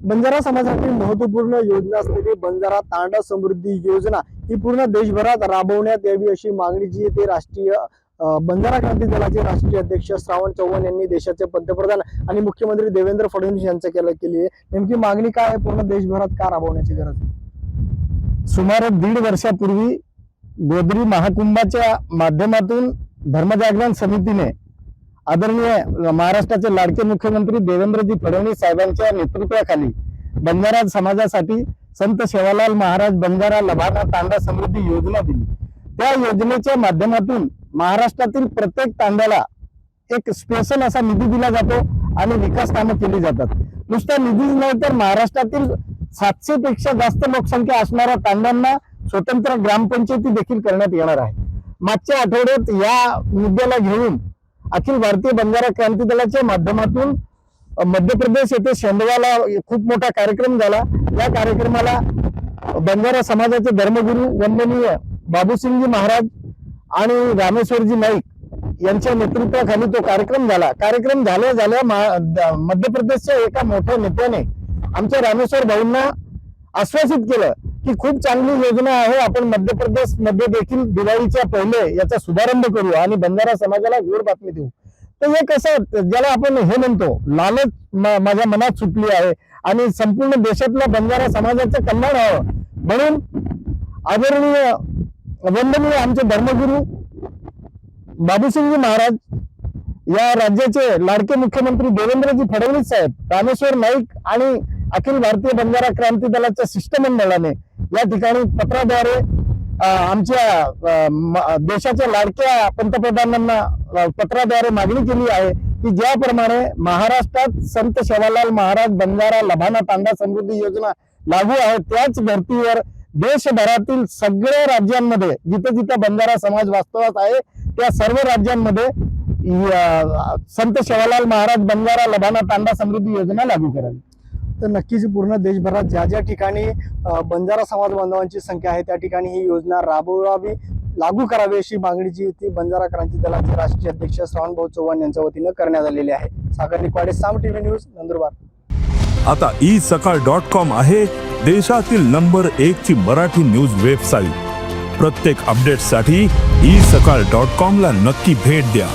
बंजारा समाजासाठी महत्वपूर्ण योजना असलेली बंजारा तांडा समृद्धी योजना ही पूर्ण देशभरात राबवण्यात यावी अशी मागणी जी ते राष्ट्रीय बंजारा क्रांती दलाचे राष्ट्रीय अध्यक्ष श्रावण चव्हाण यांनी देशाचे पंतप्रधान आणि मुख्यमंत्री देवेंद्र फडणवीस यांच्या केली आहे। नेमकी मागणी काय आहे, पूर्ण देशभरात का राबवण्याची गरज आहे? सुमारे 1.5 वर्षापूर्वी गोदरी महाकुंभाच्या माध्यमातून धर्मजागरण समितीने आदरणीय महाराष्ट्राचे लाडके मुख्यमंत्री देवेंद्रजी फडणवीस साहेबांच्या नेतृत्वाखाली बंजारा समाजासाठी संत सेवालाल महाराज बंजारा लभाना तांडा समृद्धी योजना दिली। त्या योजनेच्या माध्यमातून महाराष्ट्रातील प्रत्येक तांड्याला एक स्पेशल असा निधी दिला जातो आणि विकास कामं केली जातात। नुसता निधीच नाही तर महाराष्ट्रातील 700 पेक्षा जास्त लोकसंख्या असणाऱ्या तांड्यांना स्वतंत्र ग्रामपंचायती देखील करण्यात येणार आहे। मागच्या आठवड्यात या मुद्द्याला घेऊन अखिल भारतीय बंजारा क्रांती दलाच्या माध्यमातून मध्य प्रदेश येथे शेंदवाला खूप मोठा कार्यक्रम झाला। या कार्यक्रमाला बंजारा समाजाचे धर्मगुरू वंदनीय बाबूसिंगजी महाराज आणि रामेश्वरजी नाईक यांच्या नेतृत्वाखाली तो कार्यक्रम झाला। कार्यक्रम झाल्या मध्य प्रदेशच्या एका मोठ्या नेत्याने आमच्या रामेश्वर भाऊंना आश्वासित केलं की खूप चांगली योजना आहे, आपण मध्य प्रदेश मध्ये देखील दिवाळीच्या पहिले याचा शुभारंभ करू आणि बंजारा समाजाला गोड बातमी देऊ। तर हे कसं ज्याला आपण हे म्हणतो लालच माझ्या मनात सुटली आहे आणि संपूर्ण देशातल्या बंजारा समाजाचं कल्याण व्हावं म्हणून आदरणीय वंदनीय आमचे धर्मगुरू बाबूसिंगजी महाराज, या राज्याचे लाडके मुख्यमंत्री देवेंद्रजी फडणवीस साहेब, रामेश्वर नाईक आणि अखिल भारतीय बंजारा क्रांती दलाच्या शिष्टमंडळाने या ठिकाणी पत्राद्वारे आमच्या देशाच्या लाडक्या पंतप्रधानांना पत्राद्वारे मागणी केली आहे की ज्याप्रमाणे महाराष्ट्रात संत सेवालाल महाराज बंजारा लभाना तांडा समृद्धी योजना लागू आहे, त्याच धर्तीवर देशभरातील सगळ्या राज्यांमध्ये जिथे जिथे बंजारा समाज वास्तवात आहे त्या सर्व राज्यांमध्ये संत सेवालाल महाराज बंजारा लभाना तांडा समृद्धी योजना लागू करावी। तर नक्कीच पूर्ण देशभरात ज्या ज्या ठिकाणी बंजारा समाज बांधवांची संख्या आहे त्या ठिकाणी ही योजना राबवावी, लागू करावी अशी मागणी जी ती बंजारा क्रांती दलाचे राष्ट्रीय अध्यक्ष श्रावणभाऊ चव्हाण यांच्या वतीनं करण्यात आलेली आहे। सागर निकवाडे, साम टीव्ही न्यूज, नंदुरबार। आता isakal.com आहे देशातील नंबर 1 ची मराठी न्यूज वेबसाईट। प्रत्येक अपडेटसाठी isakal.com ला नक्की भेट द्या।